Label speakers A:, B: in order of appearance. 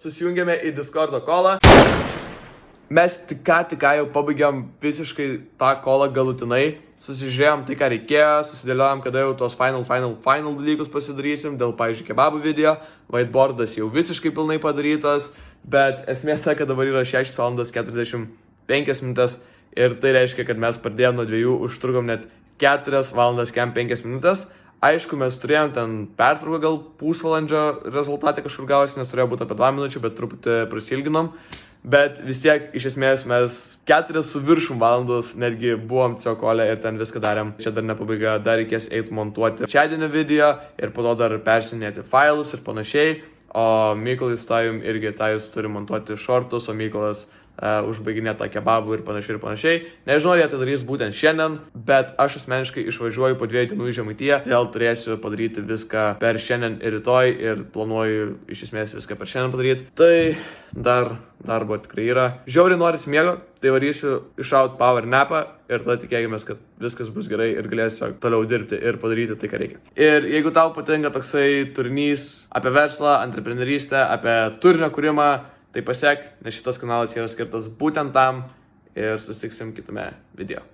A: Susijungėme į Discordo kolą. Mes tik ką jau pabaigėm visiškai tą kolą galutinai. Susižiūrėjom tai, ką reikėjo, susidėliojom, kada jau tos final dalykus pasidarysim, dėl, pavyzdžiui, kebabų video. Whiteboardas jau visiškai pilnai padarytas, bet esmė ta, kad dabar yra 6 valandas 45 minutės ir tai reiškia, kad mes pradėjom nuo 2, užtrukom net 4 valandas 5 minutės. Aišku, mes turėjom ten pertrauką, gal pusvalandžio rezultatė kažkur gavosi, nes turėjo būti apie 2 minučių, bet truputį prasilginom. Bet vis tiek, iš esmės, mes 4 su viršum valandos netgi buvom ciokole ir ten viską darėm. Čia dar ne pabaiga, dar reikės eiti montuoti šiandienio video ir po to dar persinėti failus ir panašiai. O Mykolas Tajum irgi Tajus turi montuoti šortus, o Mykolas užbaiginė tą kebabų ir panašiai. Nežinau, ar jie tai darys būtent šiandien, bet aš asmeniškai išvažiuoju po 2 dienų į Žemaitiją. Vėl turėsiu padaryti viską per šiandien ir rytoj ir planuoju iš esmės viską per šiandien padaryti. Tai dar darbo tikrai yra. Žiauriai norisi miego, tai varysiu iššaut power napą ir tada tikėkime, kad viskas bus gerai ir galėsiu toliau dirbti ir padaryti tai, ką reikia. Ir jeigu tau patinka toksai turinys apie verslą, antreprenerystę, apie turinio kūrimą, tai pasiek, nes šitas kanalas yra skirtas būtent tam ir susitiksim kitame video.